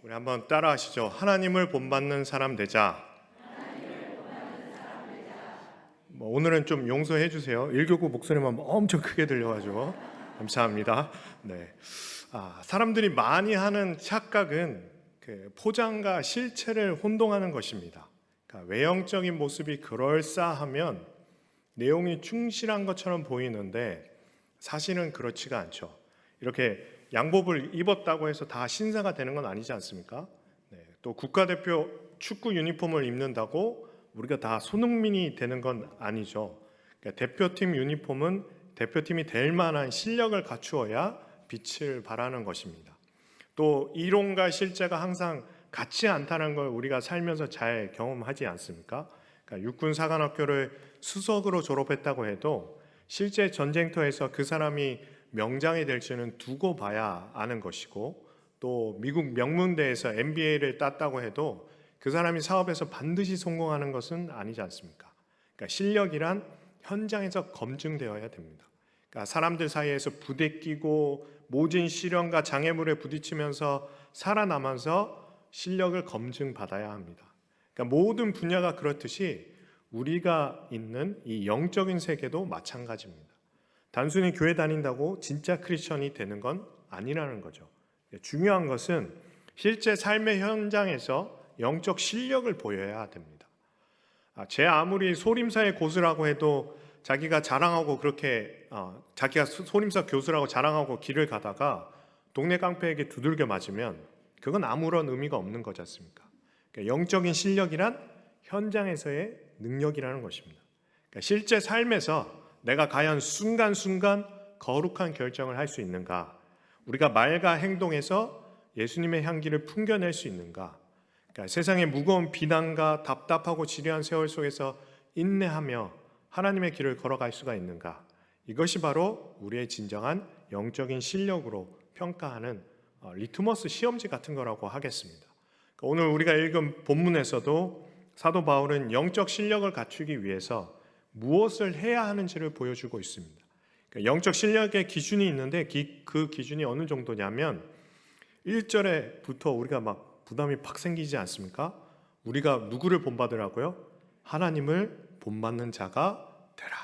우리 한번 따라 하시죠. 하나님을 본받는 사람 되자. 오늘은 좀 용서해 주세요. 1교구 목소리만 엄청 크게 들려가지고 감사합니다. 네. 사람들이 많이 하는 착각은 그 포장과 실체를 혼동하는 것입니다. 그러니까 외형적인 모습이 그럴싸하면 내용이 충실한 것처럼 보이는데 사실은 그렇지가 않죠. 이렇게 양복을 입었다고 해서 다 신사가 되는 건 아니지 않습니까? 네. 또 국가대표 축구 유니폼을 입는다고 우리가 다 손흥민이 되는 건 아니죠. 그러니까 대표팀 유니폼은 대표팀이 될 만한 실력을 갖추어야 빛을 발하는 것입니다. 또 이론과 실제가 항상 같지 않다는 걸 우리가 살면서 잘 경험하지 않습니까? 그러니까 육군사관학교를 수석으로 졸업했다고 해도 실제 전쟁터에서 그 사람이 명장이 될지는 두고 봐야 아는 것이고, 또 미국 명문대에서 MBA를 땄다고 해도 그 사람이 사업에서 반드시 성공하는 것은 아니지 않습니까? 그러니까 실력이란 현장에서 검증되어야 됩니다. 그러니까 사람들 사이에서 부대끼고 모진 시련과 장애물에 부딪히면서 살아남아서 실력을 검증받아야 합니다. 그러니까 모든 분야가 그렇듯이 우리가 있는 이 영적인 세계도 마찬가지입니다. 단순히 교회 다닌다고 진짜 크리스천이 되는 건 아니라는 거죠. 중요한 것은 실제 삶의 현장에서 영적 실력을 보여야 됩니다. 제 아무리 소림사의 고수라고 해도 자기가 자랑하고 그렇게 자기가 소림사 교수라고 자랑하고 길을 가다가 동네 깡패에게 두들겨 맞으면 그건 아무런 의미가 없는 거지 않습니까? 그러니까 영적인 실력이란 현장에서의 능력이라는 것입니다. 그러니까 실제 삶에서 내가 과연 순간순간 거룩한 결정을 할 수 있는가? 우리가 말과 행동에서 예수님의 향기를 풍겨낼 수 있는가? 그러니까 세상의 무거운 비난과 답답하고 지루한 세월 속에서 인내하며 하나님의 길을 걸어갈 수가 있는가? 이것이 바로 우리의 진정한 영적인 실력으로 평가하는 리트머스 시험지 같은 거라고 하겠습니다. 그러니까 오늘 우리가 읽은 본문에서도 사도 바울은 영적 실력을 갖추기 위해서 무엇을 해야 하는지를 보여주고 있습니다. 그러니까 영적 실력의 기준이 있는데 그 기준이 어느 정도냐면 1절에부터 우리가 막 부담이 팍 생기지 않습니까? 우리가 누구를 본받으라고요? 하나님을 본받는 자가 되라.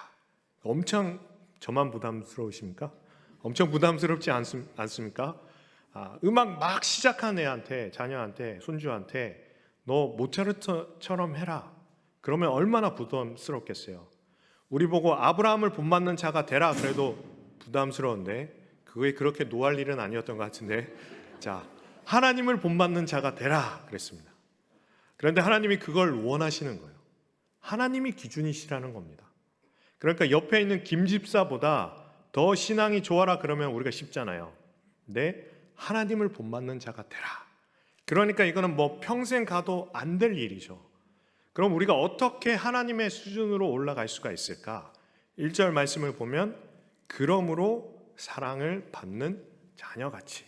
엄청 저만 부담스러우십니까? 엄청 부담스럽지 않습니까? 음악 막 시작한 애한테, 자녀한테, 손주한테 너 모차르트처럼 해라. 그러면 얼마나 부담스럽겠어요. 우리 보고 아브라함을 본받는 자가 되라 그래도 부담스러운데 그게 그렇게 노할 일은 아니었던 것 같은데, 자, 하나님을 본받는 자가 되라 그랬습니다. 그런데 하나님이 그걸 원하시는 거예요. 하나님이 기준이시라는 겁니다. 그러니까 옆에 있는 김 집사보다 더 신앙이 좋아라 그러면 우리가 쉽잖아요. 근데 하나님을 본받는 자가 되라. 그러니까 이거는 뭐 평생 가도 안 될 일이죠. 그럼 우리가 어떻게 하나님의 수준으로 올라갈 수가 있을까? 1절 말씀을 보면 그러므로 사랑을 받는 자녀같이,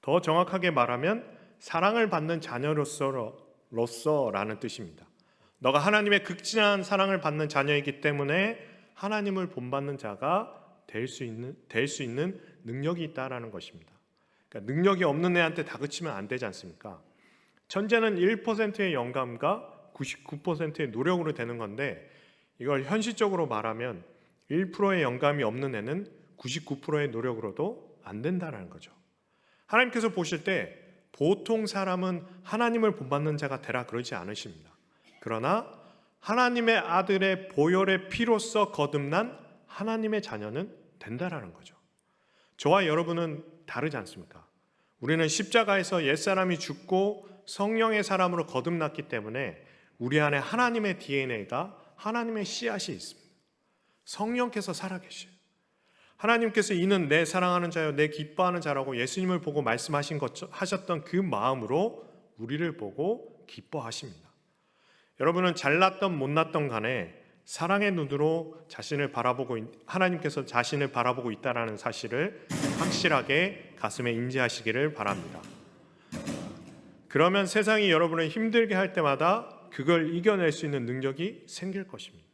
더 정확하게 말하면 사랑을 받는 자녀로서라는 뜻입니다. 너가 하나님의 극진한 사랑을 받는 자녀이기 때문에 하나님을 본받는 자가 될 수 있는 능력이 있다라는 것입니다. 그러니까 능력이 없는 애한테 다그치면 안 되지 않습니까? 천재는 1%의 영감과 99%의 노력으로 되는 건데, 이걸 현실적으로 말하면 1%의 영감이 없는 애는 99%의 노력으로도 안 된다는 거죠. 하나님께서 보실 때 보통 사람은 하나님을 본받는 자가 되라 그러지 않으십니다. 그러나 하나님의 아들의 보혈의 피로써 거듭난 하나님의 자녀는 된다라는 거죠. 저와 여러분은 다르지 않습니까? 우리는 십자가에서 옛사람이 죽고 성령의 사람으로 거듭났기 때문에 우리 안에 하나님의 DNA가, 하나님의 씨앗이 있습니다. 성령께서 살아계셔요. 하나님께서 이는 내 사랑하는 자요 내 기뻐하는 자라고 예수님을 보고 하셨던 그 마음으로 우리를 보고 기뻐하십니다. 여러분은 잘났던 못났던 간에 사랑의 눈으로 하나님께서 자신을 바라보고 있다는 사실을 확실하게 가슴에 인지하시기를 바랍니다. 그러면 세상이 여러분을 힘들게 할 때마다 그걸 이겨낼 수 있는 능력이 생길 것입니다.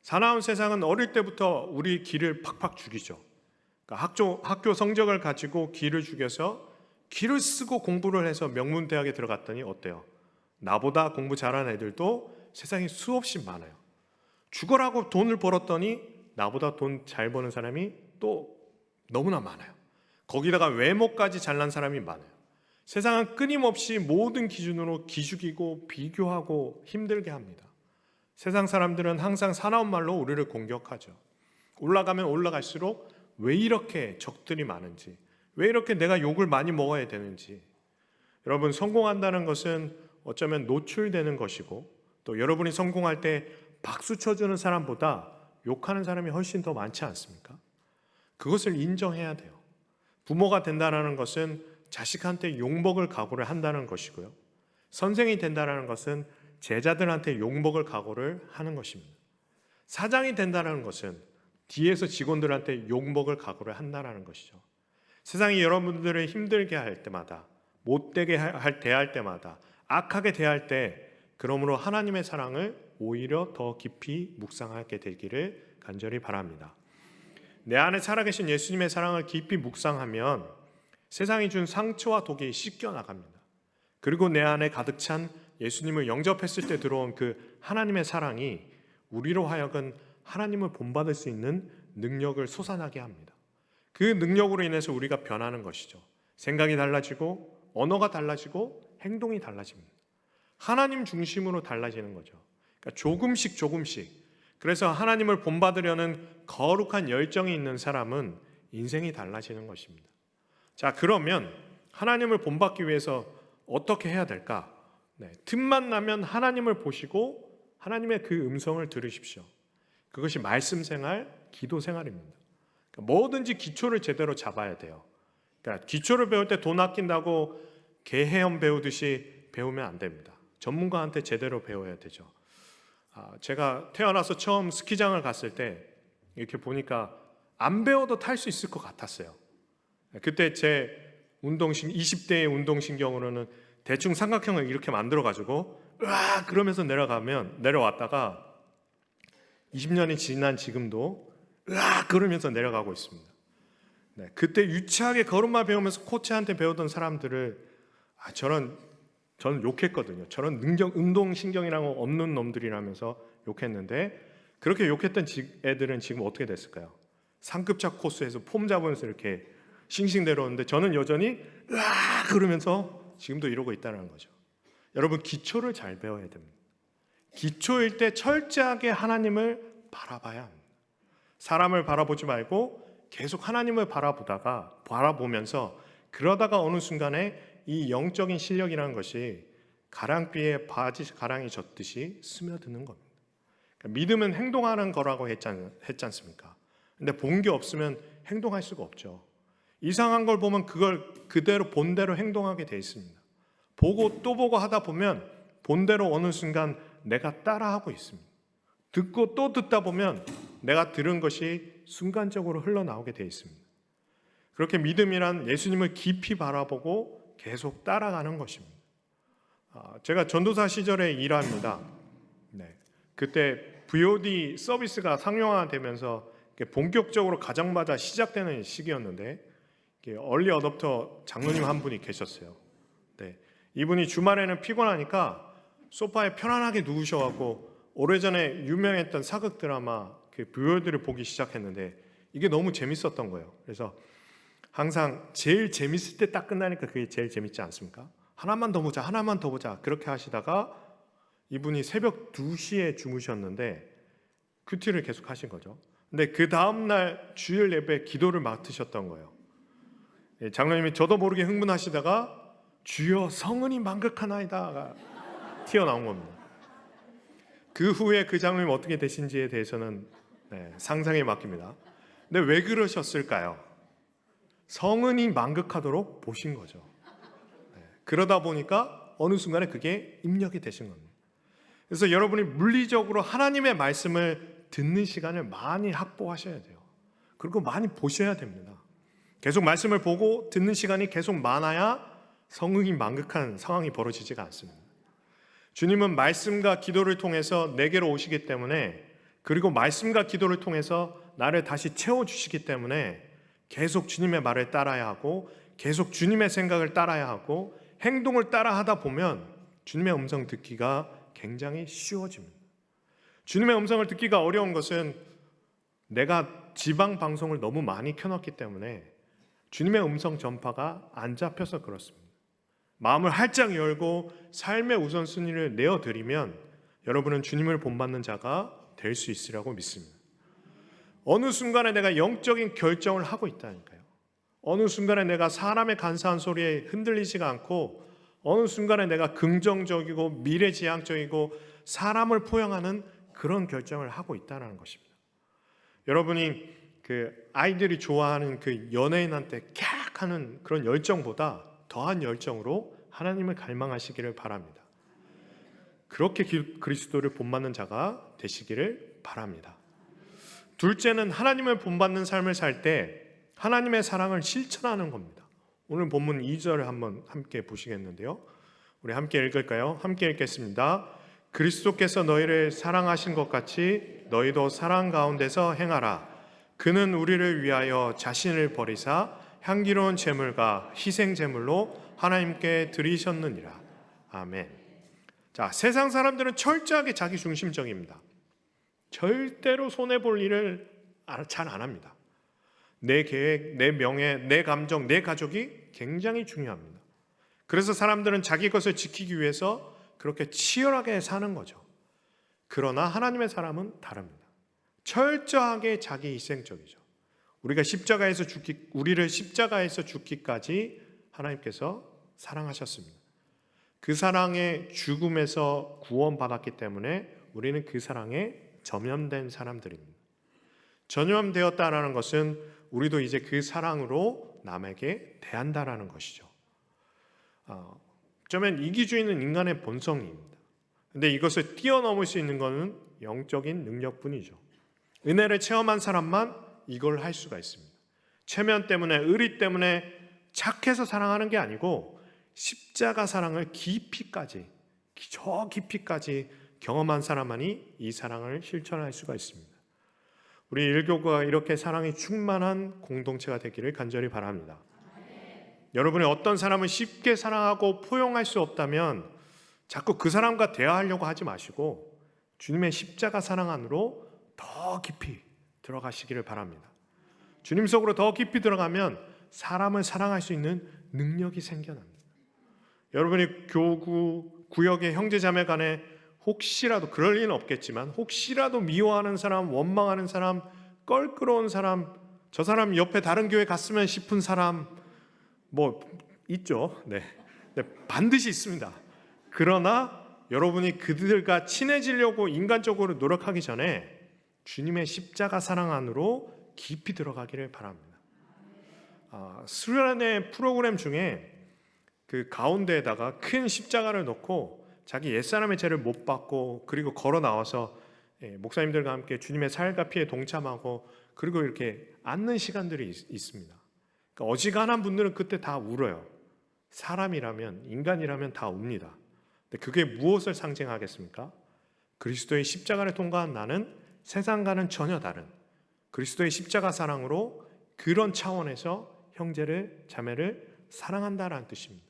사나운 세상은 어릴 때부터 우리 기를 팍팍 죽이죠. 그러니까 학교 성적을 가지고 기를 죽여서 기를 쓰고 공부를 해서 명문대학에 들어갔더니 어때요? 나보다 공부 잘하는 애들도 세상에 수없이 많아요. 죽어라고 돈을 벌었더니 나보다 돈 잘 버는 사람이 또 너무나 많아요. 거기다가 외모까지 잘난 사람이 많아요. 세상은 끊임없이 모든 기준으로 기죽이고 비교하고 힘들게 합니다. 세상 사람들은 항상 사나운 말로 우리를 공격하죠. 올라가면 올라갈수록 왜 이렇게 적들이 많은지, 왜 이렇게 내가 욕을 많이 먹어야 되는지. 여러분, 성공한다는 것은 어쩌면 노출되는 것이고, 또 여러분이 성공할 때 박수 쳐주는 사람보다 욕하는 사람이 훨씬 더 많지 않습니까? 그것을 인정해야 돼요. 부모가 된다는 것은 자식한테 욕먹을 각오를 한다는 것이고요. 선생이 된다는 것은 제자들한테 욕먹을 각오를 하는 것입니다. 사장이 된다는 것은 뒤에서 직원들한테 욕먹을 각오를 한다는 것이죠. 세상이 여러분들을 힘들게 할 때마다, 못되게 대할 때마다, 악하게 대할 때, 그러므로 하나님의 사랑을 오히려 더 깊이 묵상하게 되기를 간절히 바랍니다. 내 안에 살아계신 예수님의 사랑을 깊이 묵상하면 세상이 준 상처와 독이 씻겨나갑니다. 그리고 내 안에 가득 찬 예수님을 영접했을 때 들어온 그 하나님의 사랑이 우리로 하여금 하나님을 본받을 수 있는 능력을 솟아나게 합니다. 그 능력으로 인해서 우리가 변하는 것이죠. 생각이 달라지고 언어가 달라지고 행동이 달라집니다. 하나님 중심으로 달라지는 거죠. 그러니까 조금씩. 그래서 하나님을 본받으려는 거룩한 열정이 있는 사람은 인생이 달라지는 것입니다. 자, 그러면 하나님을 본받기 위해서 어떻게 해야 될까? 틈만 나면 하나님을 보시고 하나님의 그 음성을 들으십시오. 그것이 말씀 생활, 기도 생활입니다. 그러니까 뭐든지 기초를 제대로 잡아야 돼요. 그러니까 기초를 배울 때 돈 아낀다고 개헤엄 배우듯이 배우면 안 됩니다. 전문가한테 제대로 배워야 되죠. 제가 태어나서 처음 스키장을 갔을 때 이렇게 보니까 안 배워도 탈 수 있을 것 같았어요. 그때 제 20대의 운동신경으로는 대충 삼각형을 이렇게 만들어가지고 으악 그러면서 내려왔다가 20년이 지난 지금도 으악 그러면서 내려가고 있습니다. 그때 유치하게 걸음마 배우면서 코치한테 배우던 사람들을 저는 욕했거든요. 저런 운동신경이란 거 없는 놈들이라면서 욕했는데, 그렇게 욕했던 애들은 지금 어떻게 됐을까요? 상급자 코스에서 폼 잡으면서 이렇게 싱싱 내려오는데 저는 여전히 으악 그러면서 지금도 이러고 있다는 거죠. 여러분, 기초를 잘 배워야 됩니다. 기초일 때 철저하게 하나님을 바라봐야 합니다. 사람을 바라보지 말고 계속 하나님을 바라보면서 그러다가 어느 순간에 이 영적인 실력이라는 것이 가랑비에 바지 가랑이 젖듯이 스며드는 겁니다. 그러니까 믿음은 행동하는 거라고 했지 않습니까? 근데 본 게 없으면 행동할 수가 없죠. 이상한 걸 보면 그걸 그대로 본대로 행동하게 돼 있습니다. 보고 또 보고 하다 보면 본대로 어느 순간 내가 따라하고 있습니다. 듣고 또 듣다 보면 내가 들은 것이 순간적으로 흘러나오게 돼 있습니다. 그렇게 믿음이란 예수님을 깊이 바라보고 계속 따라가는 것입니다. 제가 전도사 시절에 일합니다. 그때 VOD 서비스가 상용화되면서 본격적으로 가정마다 시작되는 시기였는데 얼리 어댑터 장로님 한 분이 계셨어요. 이분이 주말에는 피곤하니까 소파에 편안하게 누우셔갖고 오래전에 유명했던 사극 드라마 그 VOD를 보기 시작했는데 이게 너무 재밌었던 거예요. 그래서 항상 제일 재밌을 때 딱 끝나니까 그게 제일 재밌지 않습니까? 하나만 더 보자 그렇게 하시다가 이분이 새벽 2시에 주무셨는데 큐티를 계속 하신 거죠. 근데 그 다음날 주일 예배 기도를 맡으셨던 거예요. 장로님이 저도 모르게 흥분하시다가 주여 성은이 만극하나이다가 튀어나온 겁니다. 그 후에 그 장로님 어떻게 되신지에 대해서는 상상에 맡깁니다. 근데 왜 그러셨을까요? 성은이 만극하도록 보신 거죠. 그러다 보니까 어느 순간에 그게 입력이 되신 겁니다. 그래서 여러분이 물리적으로 하나님의 말씀을 듣는 시간을 많이 확보하셔야 돼요. 그리고 많이 보셔야 됩니다. 계속 말씀을 보고 듣는 시간이 계속 많아야 성응이 만극한 상황이 벌어지지가 않습니다. 주님은 말씀과 기도를 통해서 내게로 오시기 때문에, 그리고 말씀과 기도를 통해서 나를 다시 채워주시기 때문에 계속 주님의 말을 따라야 하고 계속 주님의 생각을 따라야 하고 행동을 따라하다 보면 주님의 음성 듣기가 굉장히 쉬워집니다. 주님의 음성을 듣기가 어려운 것은 내가 지방 방송을 너무 많이 켜놨기 때문에 주님의 음성 전파가 안 잡혀서 그렇습니다. 마음을 활짝 열고 삶의 우선순위를 내어드리면 여러분은 주님을 본받는 자가 될 수 있으라고 믿습니다. 어느 순간에 내가 영적인 결정을 하고 있다니까요. 어느 순간에 내가 사람의 간사한 소리에 흔들리지가 않고 어느 순간에 내가 긍정적이고 미래지향적이고 사람을 포용하는 그런 결정을 하고 있다는 것입니다. 여러분이 아이들이 좋아하는 연예인한테 캬 하는 그런 열정보다 더한 열정으로 하나님을 갈망하시기를 바랍니다. 그렇게 그리스도를 본받는 자가 되시기를 바랍니다. 둘째는 하나님을 본받는 삶을 살 때 하나님의 사랑을 실천하는 겁니다. 오늘 본문 2절을 한번 함께 보시겠는데요. 우리 함께 읽을까요? 함께 읽겠습니다. 그리스도께서 너희를 사랑하신 것 같이 너희도 사랑 가운데서 행하라. 그는 우리를 위하여 자신을 버리사 향기로운 제물과 희생 제물로 하나님께 드리셨느니라. 아멘. 자, 세상 사람들은 철저하게 자기 중심적입니다. 절대로 손해볼 일을 잘 안 합니다. 내 계획, 내 명예, 내 감정, 내 가족이 굉장히 중요합니다. 그래서 사람들은 자기 것을 지키기 위해서 그렇게 치열하게 사는 거죠. 그러나 하나님의 사람은 다릅니다. 철저하게 자기 희생적이죠. 우리를 십자가에서 죽기까지 하나님께서 사랑하셨습니다. 그 사랑의 죽음에서 구원받았기 때문에 우리는 그 사랑에 전염된 사람들입니다. 전염되었다라는 것은 우리도 이제 그 사랑으로 남에게 대한다라는 것이죠. 어쩌면 이기주의는 인간의 본성입니다. 근데 이것을 뛰어넘을 수 있는 것은 영적인 능력뿐이죠. 은혜를 체험한 사람만 이걸 할 수가 있습니다. 체면 때문에, 의리 때문에 착해서 사랑하는 게 아니고 십자가 사랑을 저 깊이까지 경험한 사람만이 이 사랑을 실천할 수가 있습니다. 우리 일교구가 이렇게 사랑이 충만한 공동체가 되기를 간절히 바랍니다. 여러분이 어떤 사람을 쉽게 사랑하고 포용할 수 없다면 자꾸 그 사람과 대화하려고 하지 마시고 주님의 십자가 사랑 안으로 더 깊이 들어가시기를 바랍니다. 주님 속으로 더 깊이 들어가면 사람을 사랑할 수 있는 능력이 생겨납니다. 여러분이 교구, 구역의 형제자매 간에 혹시라도 그럴 리는 없겠지만 혹시라도 미워하는 사람, 원망하는 사람, 껄끄러운 사람, 저 사람 옆에 다른 교회 갔으면 싶은 사람 있죠. 네, 반드시 있습니다. 그러나 여러분이 그들과 친해지려고 인간적으로 노력하기 전에 주님의 십자가 사랑 안으로 깊이 들어가기를 바랍니다. 수련회 프로그램 중에 그 가운데에다가 큰 십자가를 놓고 자기 옛사람의 죄를 못 받고 그리고 걸어 나와서 목사님들과 함께 주님의 사혈과 피에 동참하고 그리고 이렇게 앉는 시간들이 있습니다. 그러니까 어지간한 분들은 그때 다 울어요. 사람이라면, 인간이라면 다 웁니다. 근데 그게 무엇을 상징하겠습니까? 그리스도의 십자가를 통과한 나는 세상과는 전혀 다른 그리스도의 십자가 사랑으로 그런 차원에서 형제를, 자매를 사랑한다라는 뜻입니다.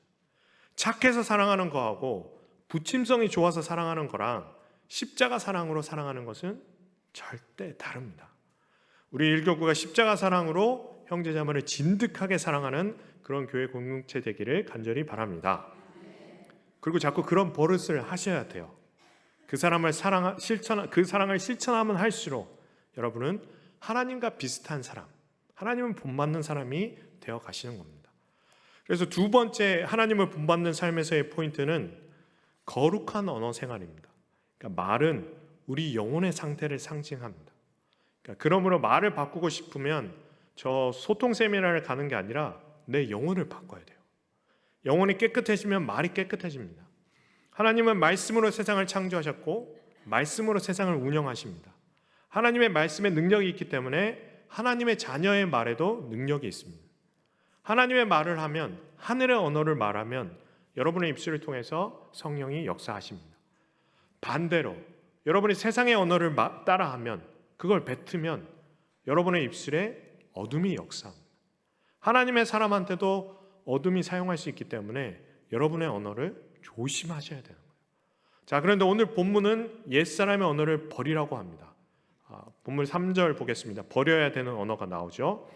착해서 사랑하는 거하고 부침성이 좋아서 사랑하는 거랑 십자가 사랑으로 사랑하는 것은 절대 다릅니다. 우리 일교구가 십자가 사랑으로 형제자매를 진득하게 사랑하는 그런 교회 공동체 되기를 간절히 바랍니다. 그리고 자꾸 그런 버릇을 하셔야 돼요. 그 사랑을 실천하면 할수록 여러분은 하나님과 비슷한 사람, 하나님을 본받는 사람이 되어 가시는 겁니다. 그래서 두 번째 하나님을 본받는 삶에서의 포인트는 거룩한 언어 생활입니다. 그러니까 말은 우리 영혼의 상태를 상징합니다. 그러므로 말을 바꾸고 싶으면 저 소통 세미나를 가는 게 아니라 내 영혼을 바꿔야 돼요. 영혼이 깨끗해지면 말이 깨끗해집니다. 하나님은 말씀으로 세상을 창조하셨고 말씀으로 세상을 운영하십니다. 하나님의 말씀에 능력이 있기 때문에 하나님의 자녀의 말에도 능력이 있습니다. 하나님의 말을 하면, 하늘의 언어를 말하면 여러분의 입술을 통해서 성령이 역사하십니다. 반대로 여러분이 세상의 언어를 따라하면, 그걸 뱉으면 여러분의 입술에 어둠이 역사합니다. 하나님의 사람한테도 어둠이 사용할 수 있기 때문에 여러분의 언어를 조심하셔야 되는 거예요. 자, 그런데 오늘 본문은 옛사람의 언어를 버리라고 합니다. 본문 3절 보겠습니다. 버려야 되는 언어가 나오죠.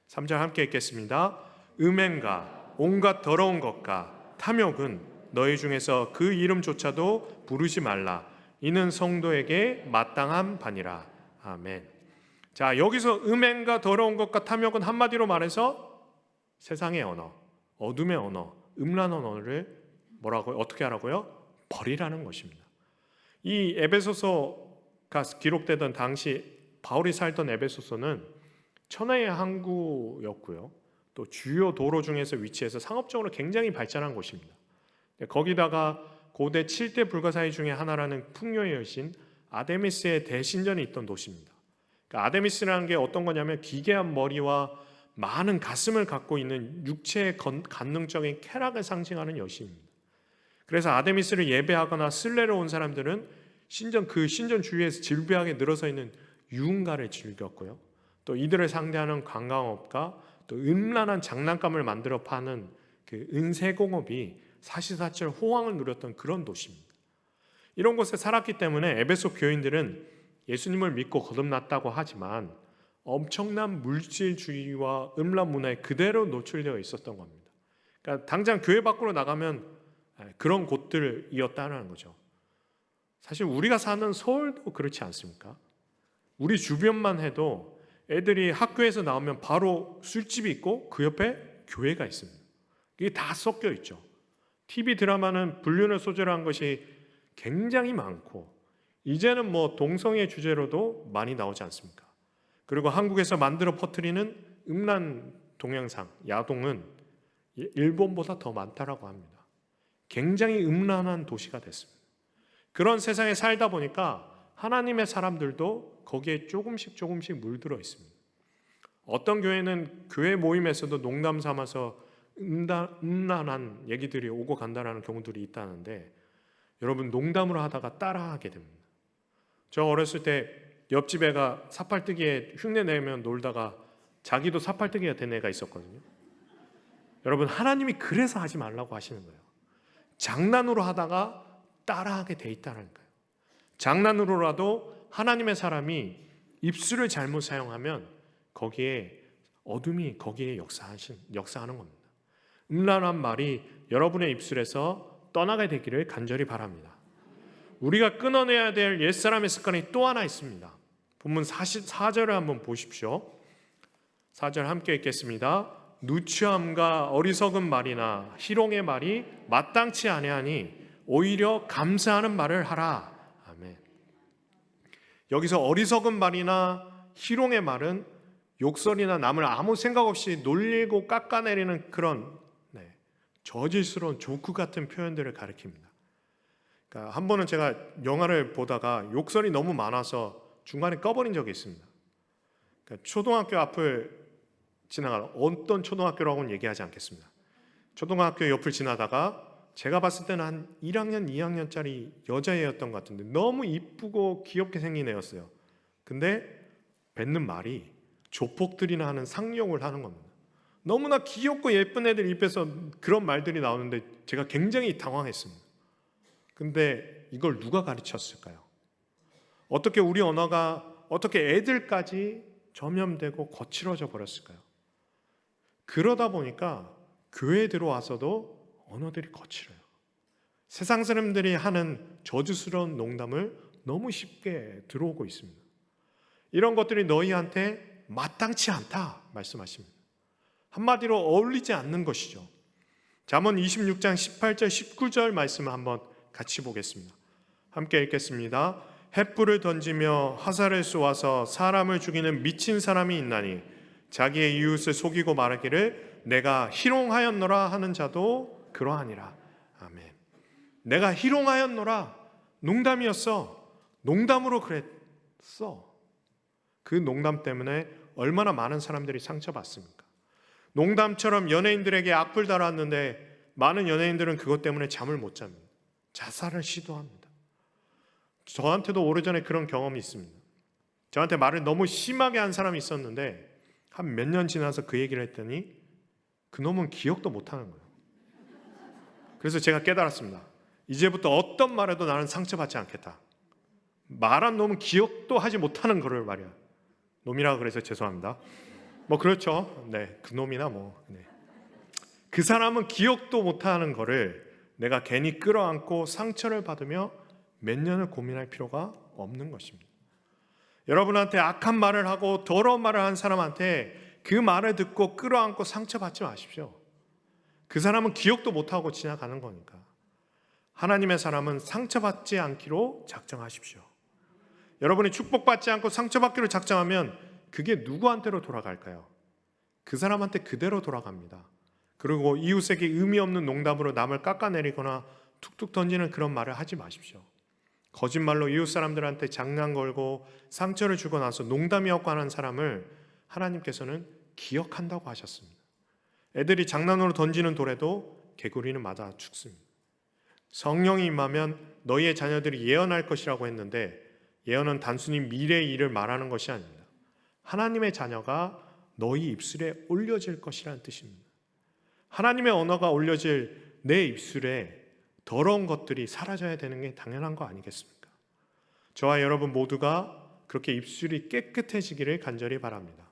3절 함께 읽겠습니다. 음행과 온갖 더러운 것과 탐욕은 너희 중에서 그 이름조차도 부르지 말라. 이는 성도에게 마땅한 바니라. 아멘. 자, 여기서 음행과 더러운 것과 탐욕은 한마디로 말해서 세상의 언어, 어둠의 언어, 음란 언어를 뭐라고요? 어떻게 하라고요? 버리라는 것입니다. 이 에베소서가 기록되던 당시 바울이 살던 에베소서는 천하의 항구였고요. 또 주요 도로 중에서 위치해서 상업적으로 굉장히 발전한 곳입니다. 거기다가 고대 7대 불가사의 중에 하나라는 풍요의 여신 아데미스의 대신전이 있던 도시입니다. 그러니까 아데미스라는 게 어떤 거냐면 기괴한 머리와 많은 가슴을 갖고 있는 육체의 간능적인 쾌락을 상징하는 여신입니다. 그래서 아데미스를 예배하거나 순례로 온 사람들은 그 신전 주위에서 질비하게 늘어서 있는 유흥가를 즐겼고요. 또 이들을 상대하는 관광업과 또 음란한 장난감을 만들어 파는 그 은세공업이 사시사철 호황을 누렸던 그런 도시입니다. 이런 곳에 살았기 때문에 에베소 교인들은 예수님을 믿고 거듭났다고 하지만 엄청난 물질주의와 음란 문화에 그대로 노출되어 있었던 겁니다. 그러니까 당장 교회 밖으로 나가면 그런 곳들이었다는 거죠. 사실 우리가 사는 서울도 그렇지 않습니까? 우리 주변만 해도 애들이 학교에서 나오면 바로 술집이 있고 그 옆에 교회가 있습니다. 이게 다 섞여 있죠. TV 드라마는 불륜을 소재로 한 것이 굉장히 많고 이제는 뭐 동성애 주제로도 많이 나오지 않습니까? 그리고 한국에서 만들어 퍼뜨리는 음란 동영상, 야동은 일본보다 더 많다라고 합니다. 굉장히 음란한 도시가 됐습니다. 그런 세상에 살다 보니까 하나님의 사람들도 거기에 조금씩 물들어 있습니다. 어떤 교회는 교회 모임에서도 농담 삼아서 음란한 얘기들이 오고 간다는 경우들이 있다는데 여러분 농담으로 하다가 따라하게 됩니다. 저 어렸을 때 옆집 애가 사팔뜨기에 흉내 내면 놀다가 자기도 사팔뜨기가 된 애가 있었거든요. 여러분 하나님이 그래서 하지 말라고 하시는 거예요. 장난으로 하다가 따라하게 돼 있다니까요. 장난으로라도 하나님의 사람이 입술을 잘못 사용하면 거기에 어둠이 거기에 역사하는 겁니다. 음란한 말이 여러분의 입술에서 떠나게 되기를 간절히 바랍니다. 우리가 끊어내야 될 옛사람의 습관이 또 하나 있습니다. 본문 4절을 한번 보십시오. 4절 함께 읽겠습니다. 누추함과 어리석은 말이나 희롱의 말이 마땅치 아니하니 오히려 감사하는 말을 하라. 아멘. 여기서 어리석은 말이나 희롱의 말은 욕설이나 남을 아무 생각 없이 놀리고 깎아내리는 그런 저질스러운 조크 같은 표현들을 가리킵니다. 그러니까 한 번은 제가 영화를 보다가 욕설이 너무 많아서 중간에 꺼버린 적이 있습니다. 그러니까 초등학교 앞을 지나가 어떤 초등학교라고는 얘기하지 않겠습니다. 초등학교 옆을 지나다가 제가 봤을 때는 한 1학년, 2학년짜리 여자애였던 것 같은데 너무 이쁘고 귀엽게 생긴 애였어요. 근데 뱉는 말이 조폭들이나 하는 상용을 하는 겁니다. 너무나 귀엽고 예쁜 애들 입에서 그런 말들이 나오는데 제가 굉장히 당황했습니다. 근데 이걸 누가 가르쳤을까요? 어떻게 우리 언어가 어떻게 애들까지 점염되고 거칠어져 버렸을까요? 그러다 보니까 교회에 들어와서도 언어들이 거칠어요. 세상 사람들이 하는 저주스러운 농담을 너무 쉽게 들어오고 있습니다. 이런 것들이 너희한테 마땅치 않다 말씀하십니다. 한마디로 어울리지 않는 것이죠. 잠언 26장 18절 19절 말씀을 한번 같이 보겠습니다. 함께 읽겠습니다. 횃불을 던지며 화살을 쏘아서 사람을 죽이는 미친 사람이 있나니 자기의 이웃을 속이고 말하기를 내가 희롱하였노라 하는 자도 그러하니라. 아멘. 내가 희롱하였노라. 농담이었어. 농담으로 그랬어. 그 농담 때문에 얼마나 많은 사람들이 상처받습니까? 농담처럼 연예인들에게 악플 달았는데 많은 연예인들은 그것 때문에 잠을 못 잡니다. 자살을 시도합니다. 저한테도 오래전에 그런 경험이 있습니다. 저한테 말을 너무 심하게 한 사람이 있었는데 한 몇 년 지나서 그 얘기를 했더니 그놈은 기억도 못하는 거예요. 그래서 제가 깨달았습니다. 이제부터 어떤 말에도 나는 상처받지 않겠다. 말한 놈은 기억도 하지 못하는 거를 말이야. 놈이라고 그래서 죄송합니다. 뭐 그렇죠. 네, 그놈이나 뭐. 네. 그 사람은 기억도 못하는 거를 내가 괜히 끌어안고 상처를 받으며 몇 년을 고민할 필요가 없는 것입니다. 여러분한테 악한 말을 하고 더러운 말을 한 사람한테 그 말을 듣고 끌어안고 상처받지 마십시오. 그 사람은 기억도 못하고 지나가는 거니까. 하나님의 사람은 상처받지 않기로 작정하십시오. 여러분이 축복받지 않고 상처받기로 작정하면 그게 누구한테로 돌아갈까요? 그 사람한테 그대로 돌아갑니다. 그리고 이웃에게 의미 없는 농담으로 남을 깎아내리거나 툭툭 던지는 그런 말을 하지 마십시오. 거짓말로 이웃 사람들한테 장난 걸고 상처를 주고 나서 농담이었고 하는 사람을 하나님께서는 기억한다고 하셨습니다. 애들이 장난으로 던지는 돌에도 개구리는 맞아 죽습니다. 성령이 임하면 너희의 자녀들이 예언할 것이라고 했는데 예언은 단순히 미래의 일을 말하는 것이 아닙니다. 하나님의 자녀가 너희 입술에 올려질 것이라는 뜻입니다. 하나님의 언어가 올려질 내 입술에 더러운 것들이 사라져야 되는 게 당연한 거 아니겠습니까? 저와 여러분 모두가 그렇게 입술이 깨끗해지기를 간절히 바랍니다.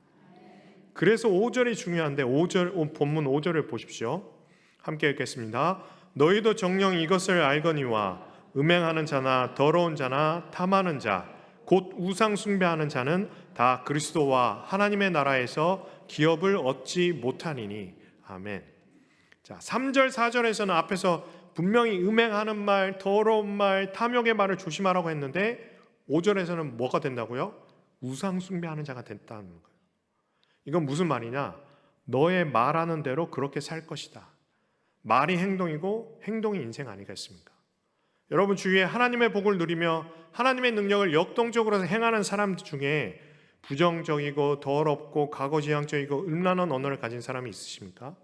그래서 5절이 중요한데 본문 5절을 보십시오. 함께 읽겠습니다. 너희도 정녕 이것을 알거니와 음행하는 자나 더러운 자나 탐하는 자 곧 우상 숭배하는 자는 다 그리스도와 하나님의 나라에서 기업을 얻지 못하니니. 아멘. 자, 3절 4절에서는 앞에서 분명히 음행하는 말, 더러운 말, 탐욕의 말을 조심하라고 했는데 5절에서는 뭐가 된다고요? 우상 숭배하는 자가 됐다는 거예요. 이건 무슨 말이냐? 너의 말하는 대로 그렇게 살 것이다. 말이 행동이고 행동이 인생 아니겠습니까? 여러분 주위에 하나님의 복을 누리며 하나님의 능력을 역동적으로 행하는 사람 중에 부정적이고 더럽고 과거지향적이고 음란한 언어를 가진 사람이 있으십니까?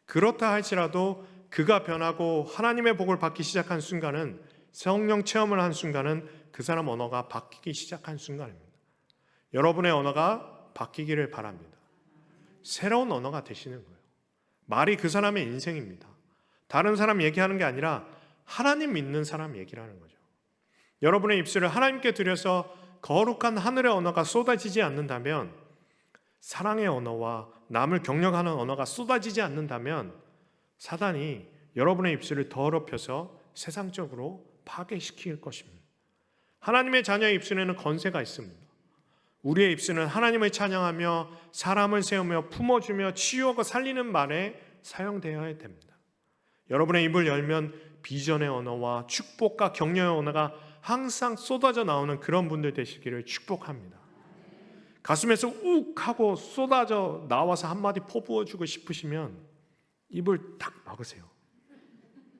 그렇다 할지라도 그가 변하고 하나님의 복을 받기 시작한 순간은, 성령 체험을 한 순간은 그 사람 언어가 바뀌기 시작한 순간입니다. 여러분의 언어가 바뀌기를 바랍니다. 새로운 언어가 되시는 거예요. 말이 그 사람의 인생입니다. 다른 사람 얘기하는 게 아니라 하나님 믿는 사람 얘기를 하는 거죠. 여러분의 입술을 하나님께 드려서 거룩한 하늘의 언어가 쏟아지지 않는다면, 사랑의 언어와 남을 격려하는 언어가 쏟아지지 않는다면 사단이 여러분의 입술을 더럽혀서 세상적으로 파괴시킬 것입니다. 하나님의 자녀의 입술에는 권세가 있습니다. 우리의 입술은 하나님을 찬양하며 사람을 세우며 품어주며 치유하고 살리는 말에 사용되어야 됩니다. 여러분의 입을 열면 비전의 언어와 축복과 격려의 언어가 항상 쏟아져 나오는 그런 분들 되시기를 축복합니다. 가슴에서 욱 하고 쏟아져 나와서 한마디 퍼부어주고 싶으시면 입을 딱 막으세요.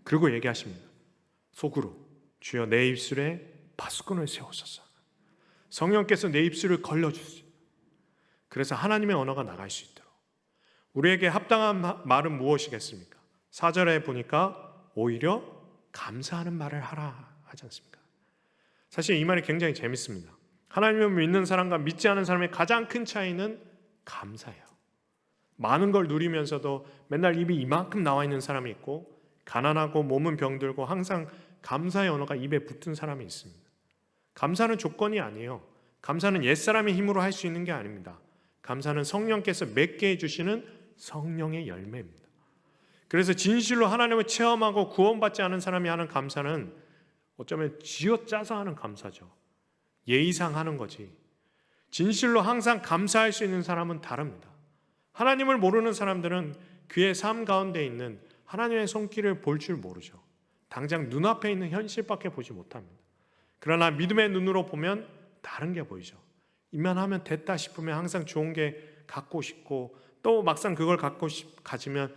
그리고 얘기하십니다. 속으로 주여 내 입술에 파수꾼을 세우소서. 성령께서 내 입술을 걸러주세요. 그래서 하나님의 언어가 나갈 수 있도록. 우리에게 합당한 말은 무엇이겠습니까? 4절에 보니까 오히려 감사하는 말을 하라 하지 않습니까? 사실 이 말이 굉장히 재밌습니다. 하나님을 믿는 사람과 믿지 않은 사람의 가장 큰 차이는 감사예요. 많은 걸 누리면서도 맨날 입이 이만큼 나와 있는 사람이 있고, 가난하고 몸은 병들고 항상 감사의 언어가 입에 붙은 사람이 있습니다. 감사는 조건이 아니에요. 감사는 옛사람의 힘으로 할 수 있는 게 아닙니다. 감사는 성령께서 맺게 해주시는 성령의 열매입니다. 그래서 진실로 하나님을 체험하고 구원받지 않은 사람이 하는 감사는 어쩌면 쥐어짜서 하는 감사죠. 예의상 하는 거지. 진실로 항상 감사할 수 있는 사람은 다릅니다. 하나님을 모르는 사람들은 그의 삶 가운데 있는 하나님의 손길을 볼 줄 모르죠. 당장 눈앞에 있는 현실밖에 보지 못합니다. 그러나 믿음의 눈으로 보면 다른 게 보이죠. 이만하면 됐다 싶으면 항상 좋은 게 갖고 싶고, 또 막상 그걸 가지면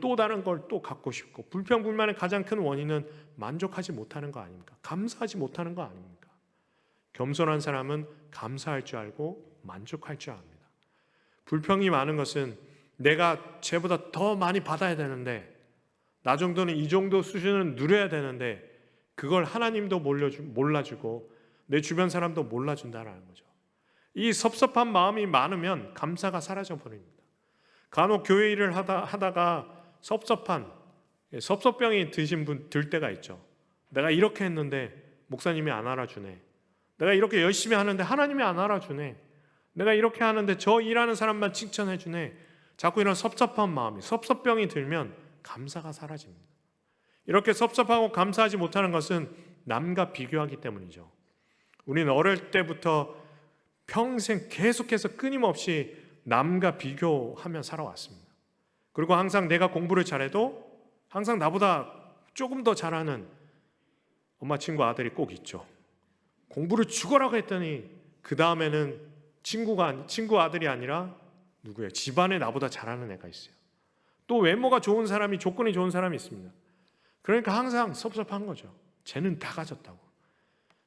또 다른 걸 또 갖고 싶고, 불평불만의 가장 큰 원인은 만족하지 못하는 거 아닙니까? 감사하지 못하는 거 아닙니까? 겸손한 사람은 감사할 줄 알고 만족할 줄 압니다. 불평이 많은 것은 내가 쟤보다 더 많이 받아야 되는데, 나 정도는 이 정도 수준은 누려야 되는데 그걸 하나님도 몰라주고 내 주변 사람도 몰라준다는 거죠. 이 섭섭한 마음이 많으면 감사가 사라져 버립니다. 간혹 교회 일을 하다가 섭섭병이 드신 분 들 때가 있죠. 내가 이렇게 했는데 목사님이 안 알아주네. 내가 이렇게 열심히 하는데 하나님이 안 알아주네. 내가 이렇게 하는데 저 일하는 사람만 칭찬해 주네. 자꾸 이런 섭섭한 마음이, 섭섭병이 들면 감사가 사라집니다. 이렇게 섭섭하고 감사하지 못하는 것은 남과 비교하기 때문이죠. 우리는 어릴 때부터 평생 계속해서 끊임없이 남과 비교하며 살아왔습니다. 그리고 항상 내가 공부를 잘해도 항상 나보다 조금 더 잘하는 엄마 친구 아들이 꼭 있죠. 공부를 죽어라고 했더니 그 다음에는 친구 아들이 아니라 누구예요? 집안에 나보다 잘하는 애가 있어요. 또 외모가 좋은 사람이, 조건이 좋은 사람이 있습니다. 그러니까 항상 섭섭한 거죠. 쟤는 다 가졌다고.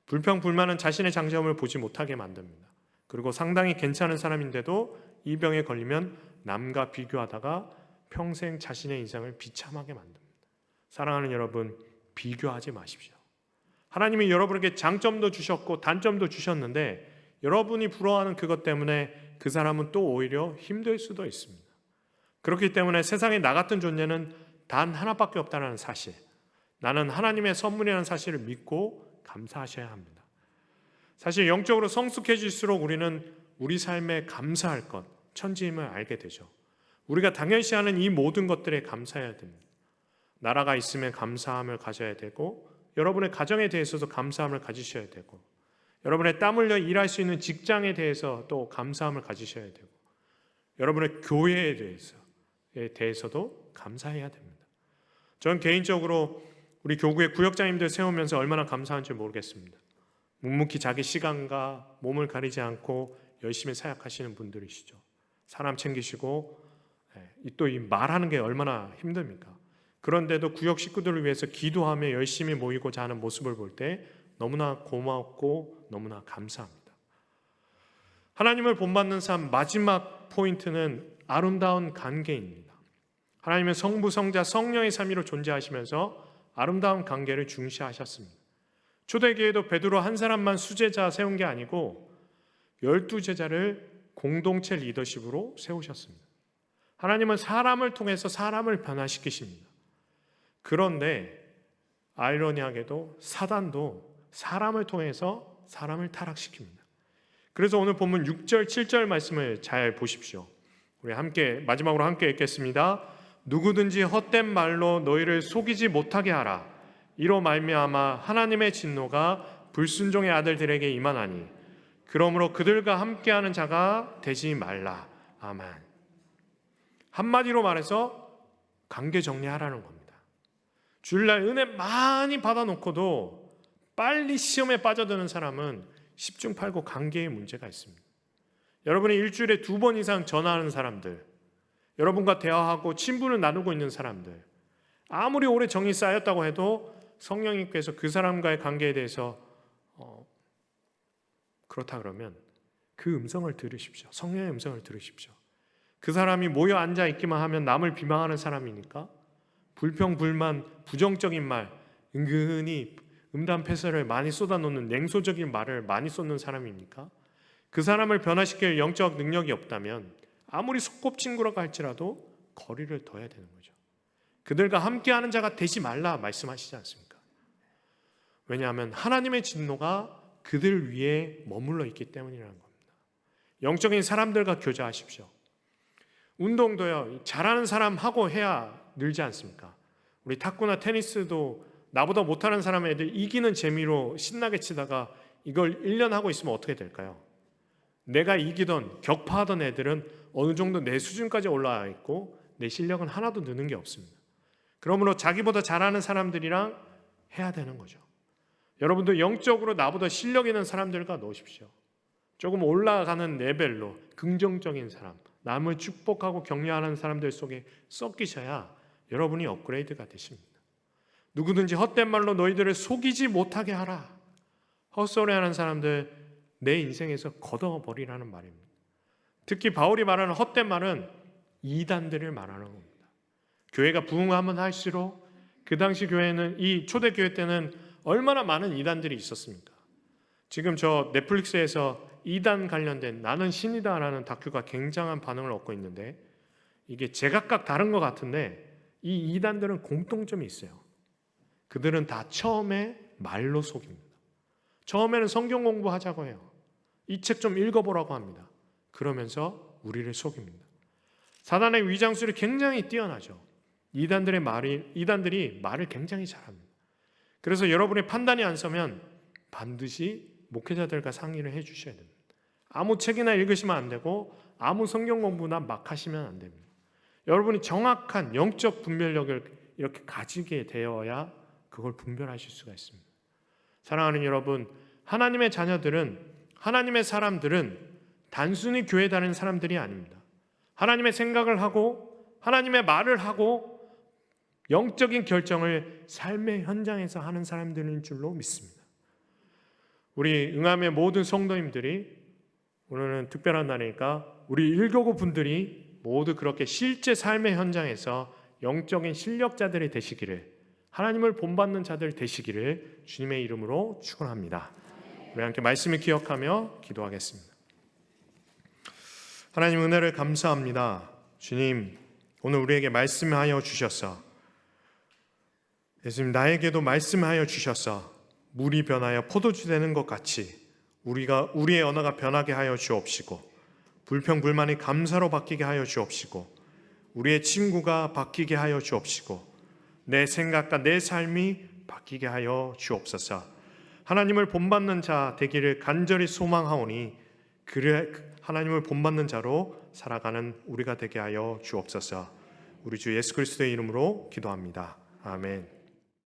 불평불만은 자신의 장점을 보지 못하게 만듭니다. 그리고 상당히 괜찮은 사람인데도 이 병에 걸리면 남과 비교하다가 평생 자신의 인생을 비참하게 만듭니다. 사랑하는 여러분, 비교하지 마십시오. 하나님이 여러분에게 장점도 주셨고 단점도 주셨는데 여러분이 부러워하는 그것 때문에 그 사람은 또 오히려 힘들 수도 있습니다. 그렇기 때문에 세상에 나 같은 존재는 단 하나밖에 없다는 사실, 나는 하나님의 선물이라는 사실을 믿고 감사하셔야 합니다. 사실 영적으로 성숙해질수록 우리는 우리 삶에 감사할 것, 천지임을 알게 되죠. 우리가 당연시하는 이 모든 것들에 감사해야 됩니다. 나라가 있으면 감사함을 가져야 되고, 여러분의 가정에 대해서도 감사함을 가지셔야 되고, 여러분의 땀 흘려 일할 수 있는 직장에 대해서 또 감사함을 가지셔야 되고, 여러분의 교회에 대해서도 감사해야 됩니다. 저는 개인적으로 우리 교구의 구역장님들 세우면서 얼마나 감사한지 모르겠습니다. 묵묵히 자기 시간과 몸을 가리지 않고 열심히 사역하시는 분들이시죠. 사람 챙기시고 또 이 말하는 게 얼마나 힘듭니까? 그런데도 구역 식구들을 위해서 기도하며 열심히 모이고자 하는 모습을 볼 때 너무나 고맙고 너무나 감사합니다. 하나님을 본받는 삶 마지막 포인트는 아름다운 관계입니다. 하나님은 성부, 성자, 성령의 삼위로 존재하시면서 아름다운 관계를 중시하셨습니다. 초대교회도 베드로 한 사람만 수제자 세운 게 아니고 12제자를 공동체 리더십으로 세우셨습니다. 하나님은 사람을 통해서 사람을 변화시키십니다. 그런데 아이러니하게도 사단도 사람을 통해서 사람을 타락시킵니다. 그래서 오늘 본문 6절, 7절 말씀을 잘 보십시오. 우리 마지막으로 함께 읽겠습니다. 누구든지 헛된 말로 너희를 속이지 못하게 하라. 이로 말미암아 하나님의 진노가 불순종의 아들들에게 임하나니 그러므로 그들과 함께하는 자가 되지 말라. 아멘. 한마디로 말해서 관계 정리하라는 겁니다. 주일날 은혜 많이 받아놓고도 빨리 시험에 빠져드는 사람은 10중 8구 관계에 문제가 있습니다. 여러분이 일주일에 2번 이상 전화하는 사람들, 여러분과 대화하고 친분을 나누고 있는 사람들, 아무리 오래 정이 쌓였다고 해도 성령님께서 그 사람과의 관계에 대해서 그렇다 그러면 그 음성을 들으십시오. 성령의 음성을 들으십시오. 그 사람이 모여 앉아 있기만 하면 남을 비방하는 사람이니까 불평, 불만, 부정적인 말, 은근히 음담패설을 많이 쏟아놓는 냉소적인 말을 많이 쏟는 사람입니까? 그 사람을 변화시킬 영적 능력이 없다면 아무리 소꿉친구라고 할지라도 거리를 둬야 되는 거죠. 그들과 함께하는 자가 되지 말라 말씀하시지 않습니까? 왜냐하면 하나님의 진노가 그들 위에 머물러 있기 때문이라는 겁니다. 영적인 사람들과 교제하십시오. 운동도요, 잘하는 사람하고 해야 늘지 않습니까? 우리 탁구나 테니스도 나보다 못하는 사람 애들 이기는 재미로 신나게 치다가 이걸 1년 하고 있으면 어떻게 될까요? 내가 이기던 격파하던 애들은 어느 정도 내 수준까지 올라와 있고 내 실력은 하나도 느는 게 없습니다. 그러므로 자기보다 잘하는 사람들이랑 해야 되는 거죠. 여러분도 영적으로 나보다 실력 있는 사람들과 놓으십시오. 조금 올라가는 레벨로 긍정적인 사람, 남을 축복하고 격려하는 사람들 속에 섞이셔야 여러분이 업그레이드가 되십니다. 누구든지 헛된 말로 너희들을 속이지 못하게 하라. 헛소리하는 사람들 내 인생에서 걷어버리라는 말입니다. 특히 바울이 말하는 헛된 말은 이단들을 말하는 겁니다. 교회가 부흥하면 할수록 그 당시 교회는 이 초대교회 때는 얼마나 많은 이단들이 있었습니까? 지금 저 넷플릭스에서 이단 관련된 나는 신이다라는 다큐가 굉장한 반응을 얻고 있는데 이게 제각각 다른 것 같은데 이 이단들은 공통점이 있어요. 그들은 다 처음에 말로 속입니다. 처음에는 성경 공부하자고 해요. 이 책 좀 읽어보라고 합니다. 그러면서 우리를 속입니다. 사단의 위장술이 굉장히 뛰어나죠. 이단들이 말을 굉장히 잘합니다. 그래서 여러분의 판단이 안 서면 반드시 목회자들과 상의를 해주셔야 됩니다. 아무 책이나 읽으시면 안 되고 아무 성경 공부나 막 하시면 안 됩니다. 여러분이 정확한 영적 분별력을 이렇게 가지게 되어야 그걸 분별하실 수가 있습니다. 사랑하는 여러분, 하나님의 자녀들은, 하나님의 사람들은 단순히 교회 다니는 사람들이 아닙니다. 하나님의 생각을 하고 하나님의 말을 하고 영적인 결정을 삶의 현장에서 하는 사람들인 줄로 믿습니다. 우리 응암의 모든 성도님들이, 오늘은 특별한 날이니까 우리 일교구 분들이 모두 그렇게 실제 삶의 현장에서 영적인 실력자들이 되시기를, 하나님을 본받는 자들 되시기를 주님의 이름으로 축원합니다. 우리 함께 말씀을 기억하며 기도하겠습니다. 하나님, 은혜를 감사합니다. 주님, 오늘 우리에게 말씀하여 주셔서, 예수님, 나에게도 말씀하여 주셔서 물이 변하여 포도주 되는 것 같이 우리의 언어가 변하게 하여 주옵시고, 불평불만이 감사로 바뀌게 하여 주옵시고, 우리의 친구가 바뀌게 하여 주옵시고, 내 생각과 내 삶이 바뀌게 하여 주옵소서. 하나님을 본받는 자 되기를 간절히 소망하오니 그래 하나님을 본받는 자로 살아가는 우리가 되게 하여 주옵소서. 우리 주 예수 그리스도의 이름으로 기도합니다. 아멘.